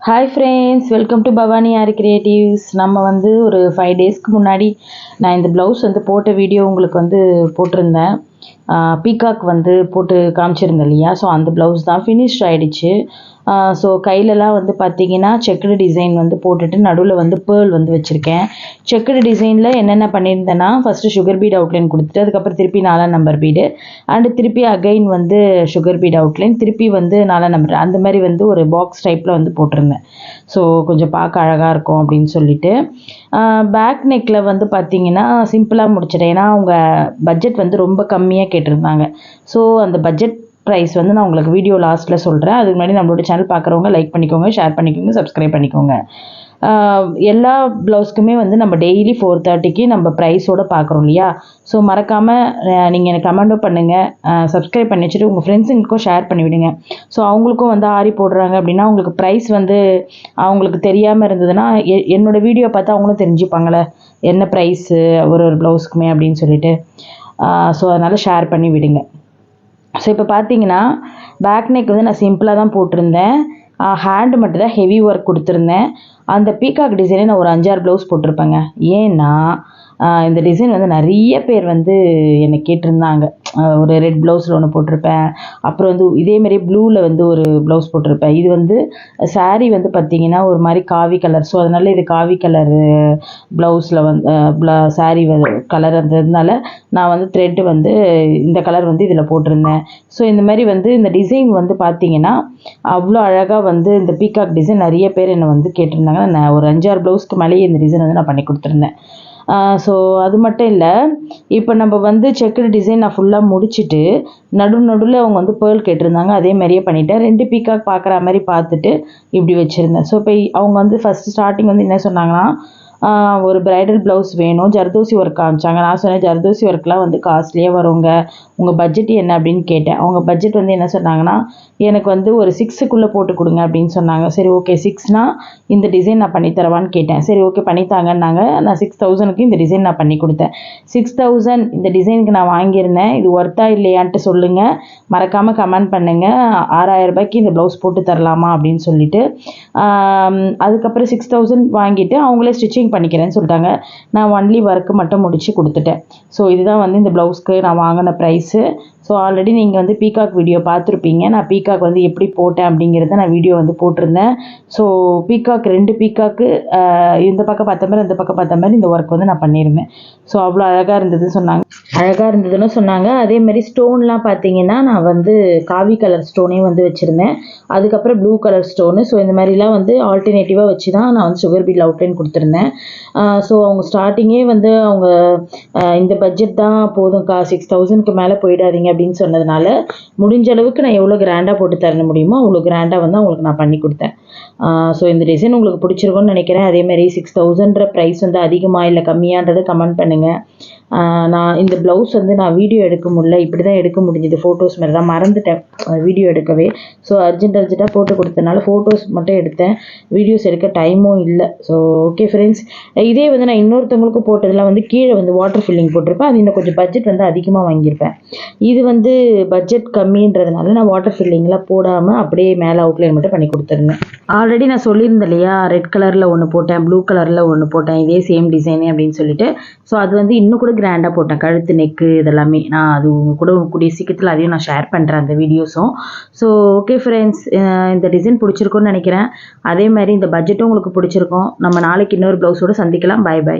Hi friends, welcome to Bhavani aari creatives. நம்ம வந்து ஒரு 5 டேஸ்க்கு முன்னாடி நான் இந்த ப்ளவுஸ் வந்து போட்ட வீடியோ உங்களுக்கு வந்து போட்டிருந்தேன். பீகாக் வந்து போட்டு காமிச்சிருந்தேன் இல்லையா? ஸோ அந்த ப்ளவுஸ் தான் ஃபினிஷ் ஆகிடுச்சு. ஸோ கையிலலாம் வந்து பார்த்திங்கன்னா செக்குடு டிசைன் வந்து போட்டுட்டு நடுவில் வந்து பேர்ல் வந்து வச்சுருக்கேன். செக்குடு டிசைனில் என்னென்ன பண்ணியிருந்தேன்னா, ஃபஸ்ட்டு சுகர் பீட் அவுட்லைன் கொடுத்துட்டு அதுக்கப்புறம் திருப்பி 4 நம்பர் பீடு அண்டு திருப்பி அகைன் வந்து சுகர் பீட் அவுட்லைன், திருப்பி வந்து 4 நம்பர், அந்த மாதிரி வந்து ஒரு பாக்ஸ் டைப்பில் வந்து போட்டிருந்தேன். ஸோ கொஞ்சம் பார்க்க அழகாக இருக்கும் அப்படின்னு சொல்லிட்டு பேக் நெக்கில் வந்து பார்த்திங்கன்னா சிம்பிளாக முடிச்சிட்டேன். ஏன்னா அவங்க பட்ஜெட் வந்து ரொம்ப கம்மியாக கேட்டிருந்தாங்க. ஸோ அந்த பட்ஜெட் ப்ரைஸ் வந்து நான் உங்களுக்கு வீடியோ லாஸ்ட்டில் சொல்கிறேன். அதுக்கு முன்னாடி நம்மளோட சேனல் பார்க்குறவங்க லைக் பண்ணிக்கோங்க, ஷேர் பண்ணிக்கோங்க, சப்ஸ்கிரைப் பண்ணிக்கோங்க. எல்லா ப்ளவுஸ்க்குமே வந்து நம்ம டெய்லி 4:30க்கு நம்ம ப்ரைஸோடு பார்க்குறோம் இல்லையா? ஸோ மறக்காமல் நீங்கள் எனக்கு கமெண்ட்டும் பண்ணுங்கள், சப்ஸ்கிரைப் பண்ணி வச்சுட்டு உங்கள் ஃப்ரெண்ட்ஸுங்களுக்கும் ஷேர் பண்ணிவிடுங்க. ஸோ அவங்களுக்கும் வந்து ஆரி போடுறாங்க அப்படின்னா அவங்களுக்கு ப்ரைஸ் வந்து அவங்களுக்கு தெரியாமல் இருந்ததுன்னா என்னோடய வீடியோ பார்த்து அவங்களும் தெரிஞ்சுப்பாங்களே என்ன ப்ரைஸு ஒரு ப்ளவுஸ்க்குமே அப்படின்னு சொல்லிட்டு. ஸோ அதனால் ஷேர் பண்ணி விடுங்க. ஸோ இப்போ பார்த்தீங்கன்னா பேக் நெக் வந்து நான் சிம்பிளாக தான் போட்டிருந்தேன். ஹேண்டு மட்டும் தான் ஹெவி ஒர்க் கொடுத்துருந்தேன். அந்த பீகாக் டிசைனே நான் ஒரு 5-6 ப்ளவுஸ் போட்டிருப்பேங்க. ஏன்னா இந்த டிசைன் வந்து நிறைய பேர் வந்து என்னை கேட்டிருந்தாங்க. ஒரு ரெட் ப்ளவுஸில் ஒன்று போட்டிருப்பேன், அப்புறம் வந்து இதேமாரி ப்ளூவில் வந்து ஒரு ப்ளவுஸ் போட்டிருப்பேன். இது வந்து சாரீ வந்து பார்த்திங்கன்னா ஒரு மாதிரி காவி கலர். ஸோ அதனால் இது காவி கலரு ப்ளவுஸில் வந்து சாரீ கலர் இருந்ததுனால நான் வந்து த்ரெட்டு வந்து இந்த கலர் வந்து இதில் போட்டிருந்தேன். ஸோ இந்த மாதிரி வந்து இந்த டிசைன் வந்து பார்த்திங்கன்னா அவ்வளோ அழகாக வந்து இந்த பீகாக் டிசைன் நிறைய பேர் என்னை வந்து கேட்டிருந்தாங்க. நான் ஒரு 5-6 ப்ளவுஸ்க்கு மேலேயே இந்த டிசைன் வந்து நான் பண்ணி கொடுத்துருந்தேன். ஸோ அது மட்டும் இல்லை, இப்போ நம்ம வந்து செக்குடு டிசைன் நான் ஃபுல்லாக முடிச்சுட்டு நடுவில் அவங்க வந்து பேர்ல் கேட்டிருந்தாங்க. அதே மாதிரியே பண்ணிவிட்டேன். 2 பீகாக் பார்க்குற மாதிரி பார்த்துட்டு இப்படி வச்சுருந்தேன். ஸோ இப்போ அவங்க வந்து ஃபஸ்ட்டு ஸ்டார்டிங் வந்து என்ன சொன்னாங்கன்னா, ஒரு ப்ரைடல் ப்ளவுஸ் வேணும், ஜர்தோசி ஒர்க் காமிச்சாங்க. நான் சொன்னேன் ஜர்தோசி ஒர்க்லாம் வந்து காஸ்ட்லியாக வருங்க, உங்கள் பட்ஜெட் என்ன அப்படின்னு கேட்டேன். அவங்க பட்ஜெட் வந்து என்ன சொன்னாங்கன்னா, எனக்கு வந்து ஒரு 6க்குள்ளே போட்டு கொடுங்க அப்படின்னு சொன்னாங்க. சரி ஓகே, 6னா இந்த டிசைன் நான் பண்ணித்தரவான்னு கேட்டேன். சரி ஓகே பண்ணித்தாங்கன்னாங்க. நான் 6000க்கு இந்த டிசைன் நான் பண்ணி கொடுத்தேன். 6000 இந்த டிசைனுக்கு நான் வாங்கியிருந்தேன். இது ஒர்த்தா இல்லையான்ட்டு சொல்லுங்கள், மறக்காமல் கமெண்ட் பண்ணுங்கள். 6000 ரூபாய்க்கு இந்த ப்ளவுஸ் போட்டு தரலாமா அப்படின்னு சொல்லிட்டு. அதுக்கப்புறம் 6000 வாங்கிட்டு அவங்களே ஸ்டிச்சிங் பண்ணிக்கிறேன்னு சொல்லிட்டாங்க. நான் ஒன்லி ஒர்க்கு மட்டும் முடித்து கொடுத்துட்டேன். ஸோ இதுதான் வந்து இந்த ப்ளவுஸ்க்கு நான் வாங்கின ப்ரைஸு. ஸோ ஆல்ரெடி நீங்கள் வந்து பீகாக் வீடியோ பார்த்துருப்பீங்க. நான் பீகாக் வந்து எப்படி போட்டேன் அப்படிங்கிறத நான் வீடியோ வந்து போட்டிருந்தேன். ஸோ பீகாக் 2 பீகாக்கு இந்த பக்கம் பார்த்த மாதிரி இந்த பக்கம் பார்த்த மாதிரி இந்த ஒர்க் வந்து நான் பண்ணியிருந்தேன். ஸோ அவ்வளோ அழகாக இருந்ததுன்னு சொன்னாங்க. அதேமாதிரி ஸ்டோன்லாம் பார்த்தீங்கன்னா நான் வந்து காவி கலர் ஸ்டோனே வந்து வச்சுருந்தேன். அதுக்கப்புறம் ப்ளூ கலர் ஸ்டோனு. ஸோ இந்த மாதிரிலாம் வந்து ஆல்டர்னேட்டிவாக வச்சு தான் நான் வந்து சுகர் பீட் அவுட்லைன் கொடுத்துருந்தேன். ஸோ அவங்க ஸ்டார்டிங்கே வந்து அவங்க இந்த பட்ஜெட் தான் போதும்க்கா, 6000க்கு மேலே போயிடாதீங்க அப்படின்னு சொன்னதுனால முடிஞ்ச அளவுக்கு நான் எவ்வளோ கிராண்டாக போட்டு தர முடியுமோ அவ்வளோ கிராண்டாக வந்து அவங்களுக்கு நான் பண்ணி கொடுத்தேன். ஸோ இந்த டிசைன் உங்களுக்கு பிடிச்சிருக்கும்னு நினைக்கிறேன். அதேமாதிரி 6000ன்ற ப்ரைஸ் வந்து அதிகமாக இல்லை கம்மியான்றது கமெண்ட் பண்ணுங்கள். நான் இந்த ப்ளவுஸ் வந்து நான் வீடியோ எடுக்க முடியல, இப்படி தான் எடுக்க முடிஞ்சது. ஃபோட்டோஸ் மாதிரி தான் மறந்துட்டேன் வீடியோ எடுக்கவே. ஸோ அர்ஜென்ட்டாக போட்டு கொடுத்தனால ஃபோட்டோஸ் மட்டும் எடுத்தேன், வீடியோஸ் எடுக்க டைமும் இல்லை. ஸோ ஓகே ஃப்ரெண்ட்ஸ், இதே வந்து நான் இன்னொருத்தவங்களுக்கு போட்டதில் வந்து கீழே வந்து வாட்டர் ஃபில்லிங் போட்டிருப்பேன். அது இன்னும் கொஞ்சம் பட்ஜெட் வந்து அதிகமாக வாங்கியிருப்பேன். இது வந்து பட்ஜெட் கம்மின்றதுனால நான் வாட்டர் ஃபில்லிங்லாம் போடாமல் அப்படியே மேலே அவுட்லைன் மட்டும் பண்ணி கொடுத்துருந்தேன். ஆல்ரெடி நான் சொல்லியிருந்தேன் இல்லையா, ரெட் கலரில் ஒன்று போட்டேன், ப்ளூ கலரில் ஒன்று போட்டேன், இதே சேம் டிசைனே அப்படின்னு சொல்லிட்டு. ஸோ அது வந்து இன்னும் கூட கிராண்டாக போட்டேன், கழுத்து நெக்கு இதெல்லாமே. நான் அது உங்கள் கூட கூடிய சீக்கிரத்தில் அதையும் நான் ஷேர் பண்ணுறேன் அந்த வீடியோஸும். ஸோ ஓகே ஃப்ரெண்ட்ஸ், இந்த டிசைன் பிடிச்சிருக்கும்னு நினைக்கிறேன். அதே மாதிரி இந்த பட்ஜெட்டும் உங்களுக்கு பிடிச்சிருக்கும். நம்ம நாளைக்கு இன்னொரு ப்ளவுஸோடு சந்திக்கலாம். Bye by.